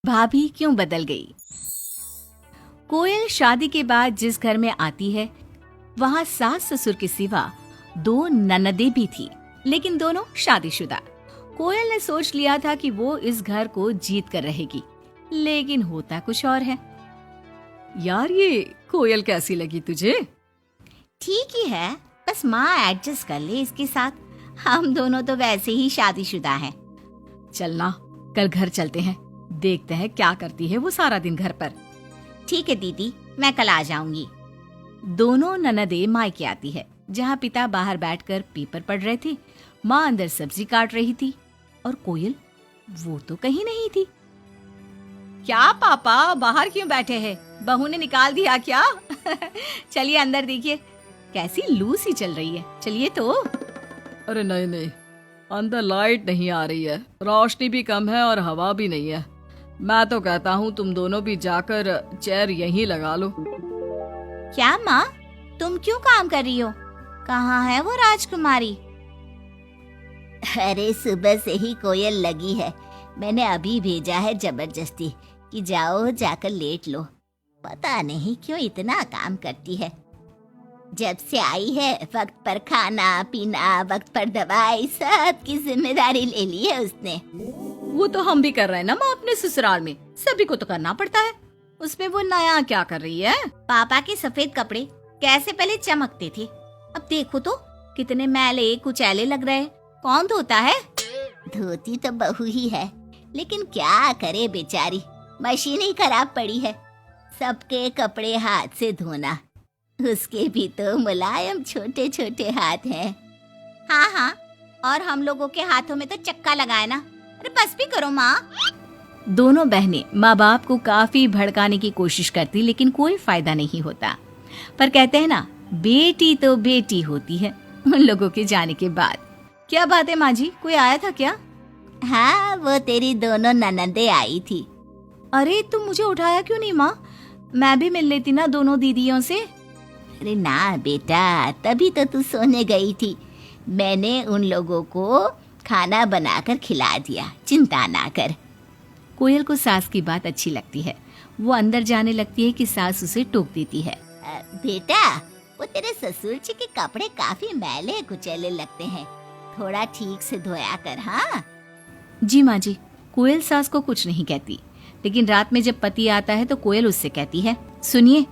भाभी क्यों बदल गई। कोयल शादी के बाद जिस घर में आती है वहाँ सास ससुर के सिवा 2 ननदें भी थी, लेकिन दोनों शादीशुदा। कोयल ने सोच लिया था कि वो इस घर को जीत कर रहेगी, लेकिन होता कुछ और है। यार, ये कोयल कैसी लगी तुझे? ठीक ही है, बस माँ एडजस्ट कर ले इसके साथ। हम दोनों तो वैसे ही शादीशुदा हैं। चलना, कल घर चलते हैं, देखते हैं क्या करती है वो सारा दिन घर पर। ठीक है दीदी, मैं कल आ जाऊंगी। दोनों ननदें मायके आती है, जहाँ पिता बाहर बैठकर पेपर पढ़ रहे थे, माँ अंदर सब्जी काट रही थी और कोयल वो तो कहीं नहीं थी। क्या पापा, बाहर क्यों बैठे हैं? बहू ने निकाल दिया क्या? चलिए अंदर देखिए, कैसी लू सी चल रही है। चलिए तो। अरे नहीं नहीं, अंदर लाइट नहीं आ रही है, रोशनी भी कम है और हवा भी नहीं है। मैं तो कहता हूँ तुम दोनों भी जाकर चेयर यहीं लगा लो। क्या माँ, तुम क्यों काम कर रही हो? कहाँ है वो राजकुमारी? अरे सुबह से ही कोयल लगी है, मैंने अभी भेजा है जबरदस्ती कि जाओ जाकर लेट लो। पता नहीं क्यों इतना काम करती है। जब से आई है वक्त पर खाना पीना, वक्त पर दवाई, सब की जिम्मेदारी ले ली है उसने। वो तो हम भी कर रहे हैं ना माँ, अपने ससुराल में सभी को तो करना पड़ता है। उसमें वो नया क्या कर रही है? पापा के सफेद कपड़े कैसे पहले चमकते थे, अब देखो तो कितने मैले कुचैले लग रहे। कौन धोता है? धोती तो बहू ही है, लेकिन क्या करे बेचारी, मशीन ही खराब पड़ी है। सबके कपड़े हाथ से धोना, उसके भी तो मुलायम छोटे छोटे हाथ हैं। हाँ हाँ, और हम लोगों के हाथों में तो चक्का लगाए ना। अरे बस भी करो माँ। दोनों बहनें माँ बाप को काफी भड़काने की कोशिश करती, लेकिन कोई फायदा नहीं होता। पर कहते हैं ना, बेटी तो बेटी होती है उन लोगों के जाने के बाद। क्या बात है माँ जी, कोई आया था क्या? हाँ, वो तेरी दोनों ननदें आई थी। अरे तुम मुझे उठाया क्यों नहीं माँ? मैं भी मिल लेती ना दोनों दीदियों से। अरे ना बेटा, तभी तो तू सोने गई थी। मैंने उन लोगों को खाना बनाकर खिला दिया, चिंता ना कर। कोयल को सास की बात अच्छी लगती है। वो अंदर जाने लगती है कि सास उसे टोक देती है। बेटा, वो तेरे ससुर जी के कपड़े काफी मैले कुचैले लगते हैं, थोड़ा ठीक से धोया कर। हाँ जी माँ जी। कोयल सास को कुछ नहीं कहती, लेकिन रात में जब पति आता है तो कोयल उससे कहती है, सुनिए,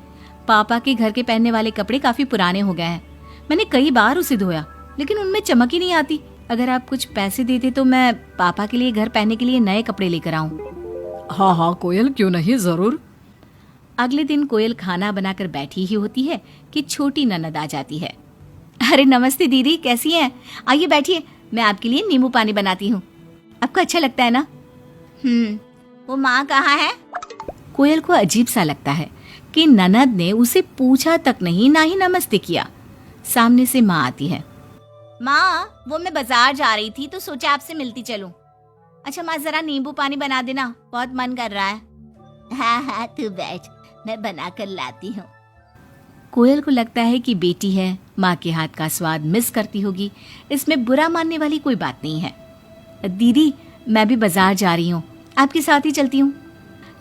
पापा के घर के पहनने वाले कपड़े काफी पुराने हो गए हैं। मैंने कई बार उसे धोया, लेकिन उनमें चमक ही नहीं आती। अगर आप कुछ पैसे देते तो मैं पापा के लिए घर पहनने के लिए नए कपड़े लेकर आऊं। हाँ हाँ कोयल, क्यों नहीं, जरूर। अगले दिन कोयल खाना बनाकर बैठी ही होती है कि छोटी ननद आ जाती है। अरे नमस्ते दीदी, कैसी हैं? आइए बैठिए, मैं आपके लिए नींबू पानी बनाती हूँ। आपको अच्छा लगता है ना? वो माँ कहाँ है? कोयल को अजीब सा लगता है कि ननद ने उसे पूछा तक नहीं, ना ही नमस्ते किया। सामने से माँ आती है। माँ, वो मैं बाजार जा रही थी तो सोचा आपसे मिलती चलूं। अच्छा माँ, जरा नींबू पानी बना देना, बहुत मन कर रहा है। हाँ हाँ, तू बैठ, मैं बना कर लाती हूँ। कोयल को लगता है कि बेटी है, माँ के हाथ का स्वाद मिस करती होगी। इसमें बुरा मानने वाली कोई बात नहीं है। दीदी, मैं भी बाजार जा रही हूँ, आपके साथ ही चलती हूँ।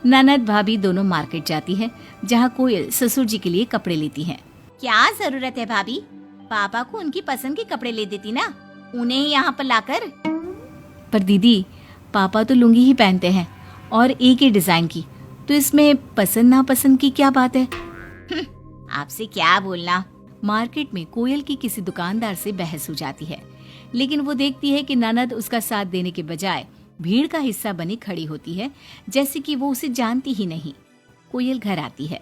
ननद भाभी दोनों मार्केट जाती है, जहाँ कोयल ससुर जी के लिए कपड़े लेती है। क्या जरूरत है भाभी, पापा को उनकी पसंद के कपड़े ले देती ना, उन्हें ही यहाँ पर लाकर। पर दीदी, पापा तो लुंगी ही पहनते हैं और एक ही डिजाइन की, तो इसमें पसंद नापसंद की क्या बात है? आपसे क्या बोलना। मार्केट में कोयल की किसी दुकानदार से बहस हो जाती है, लेकिन वो देखती है कि ननद उसका साथ देने के बजाय भीड़ का हिस्सा बनी खड़ी होती है, जैसे कि वो उसे जानती ही नहीं। कोयल घर आती है।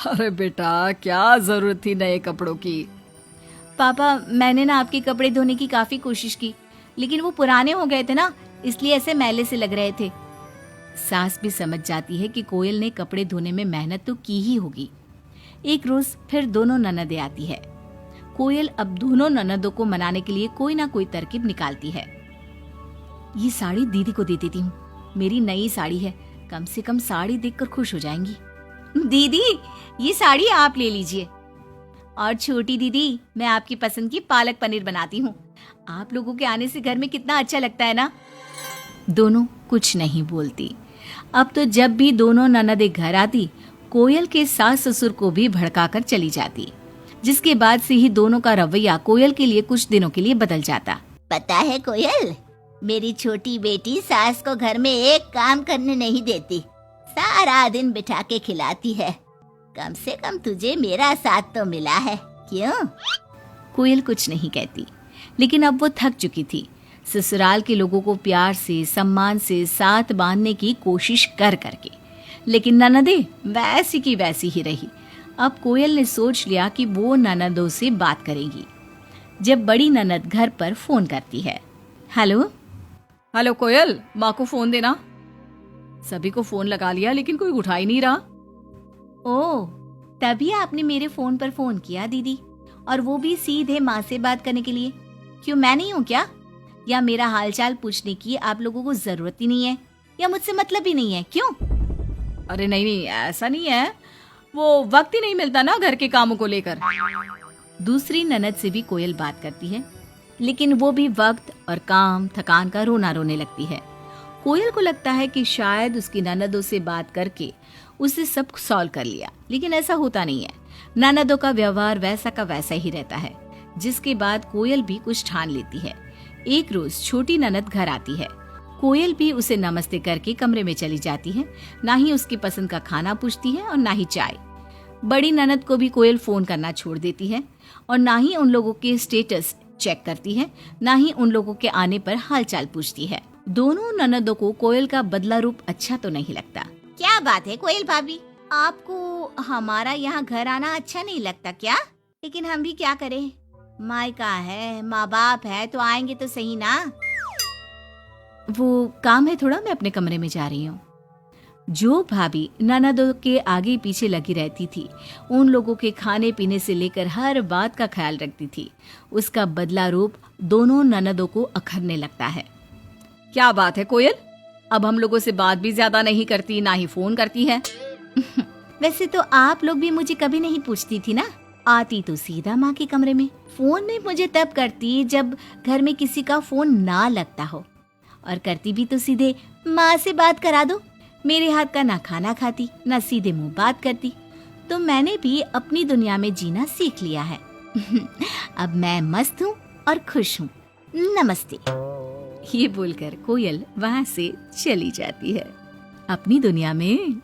अरे बेटा, क्या जरूरत थी नए कपड़ों की? पापा, मैंने ना आपके कपड़े धोने की काफी कोशिश की, लेकिन वो पुराने हो गए थे ना, इसलिए ऐसे मैले से लग रहे थे। सास भी समझ जाती है कि कोयल ने कपड़े धोने में मेहनत तो की ही होगी। एक रोज फिर दोनों ननदें आती है। कोयल अब दोनों ननदों को मनाने के लिए कोई ना कोई तरकीब निकालती है। ये साड़ी दीदी को दे देती हूँ, मेरी नई साड़ी है, कम से कम साड़ी देखकर खुश हो जाएंगी। दीदी, ये साड़ी आप ले लीजिए। और छोटी दीदी, मैं आपकी पसंद की पालक पनीर बनाती हूँ, आप लोगों के आने से घर में कितना अच्छा लगता है ना। दोनों कुछ नहीं बोलती। अब तो जब भी दोनों ननदें घर आती, कोयल के सास ससुर को भी भड़काकर चली जाती, जिसके बाद से ही दोनों का रवैया कोयल के लिए कुछ दिनों के लिए बदल जाता। पता है कोयल, मेरी छोटी बेटी सास को घर में एक काम करने नहीं देती, सारा दिन बिठा के खिलाती है। कम से कम तुझे मेरा साथ तो मिला है, क्यों? कोयल कुछ नहीं कहती, लेकिन अब वो थक चुकी थी। ससुराल के लोगों को प्यार से सम्मान से साथ बांधने की कोशिश कर करके, लेकिन ननदे वैसी की वैसी ही रही। अब कोयल ने सोच लिया कि वो ननदों से बात करेगी। जब बड़ी ननद घर पर फोन करती है, हेलो हेलो कोयल, माँ को फोन देना। सभी को फोन लगा लिया लेकिन कोई उठा ही नहीं रहा। ओह, तभी आपने मेरे फोन पर फोन किया दीदी, और वो भी सीधे माँ से बात करने के लिए। क्यों, मैं नहीं हूँ क्या? या मेरा हालचाल पूछने की आप लोगों को जरूरत ही नहीं है, या मुझसे मतलब ही नहीं है? क्यों? अरे नहीं नहीं, ऐसा नहीं है, वो वक्त ही नहीं मिलता ना घर के कामों को लेकर। दूसरी ननद से भी कोयल बात करती है, लेकिन वो भी वक्त और काम थकान का रोना रोने लगती है। कोयल को लगता है कि शायद उसकी ननदों से बात करके उसे सब सॉल्व कर लिया, लेकिन ऐसा होता नहीं है। ननदों का व्यवहार वैसा का वैसा ही रहता है, जिसके बाद कोयल भी कुछ ठान लेती है। एक रोज छोटी ननद घर आती है। कोयल भी उसे नमस्ते करके कमरे में चली जाती है। ना ही उसकी पसंद का खाना पूछती है और ना ही चाय। बड़ी ननद को भी कोयल फोन करना छोड़ देती है, और ना ही उन लोगों के स्टेटस चेक करती है, ना ही उन लोगों के आने पर हालचाल पूछती है। दोनों ननदों को कोयल का बदला रूप अच्छा तो नहीं लगता। क्या बात है कोयल भाभी, आपको हमारा यहाँ घर आना अच्छा नहीं लगता क्या? लेकिन हम भी क्या करें, मायका है, माँ बाप है, तो आएंगे तो सही ना। वो काम है थोड़ा, मैं अपने कमरे में जा रही हूँ। जो भाभी ननदों के आगे पीछे लगी रहती थी, उन लोगों के खाने पीने से लेकर हर बात का ख्याल रखती थी, उसका बदला रूप दोनों ननदों को अखरने लगता है। क्या बात है कोयल, अब हम लोगों से बात भी ज्यादा नहीं करती, ना ही फोन करती है। वैसे तो आप लोग भी मुझे कभी नहीं पूछती थी ना, आती तो सीधा माँ के कमरे में। फोन में मुझे तब करती जब घर में किसी का फोन ना लगता हो, और करती भी तो सीधे माँ से बात करा दो। मेरे हाथ का ना खाना खाती, ना सीधे मुंह बात करती। तो मैंने भी अपनी दुनिया में जीना सीख लिया है। अब मैं मस्त हूँ और खुश हूँ। नमस्ते। ये बोलकर कोयल वहां से चली जाती है अपनी दुनिया में।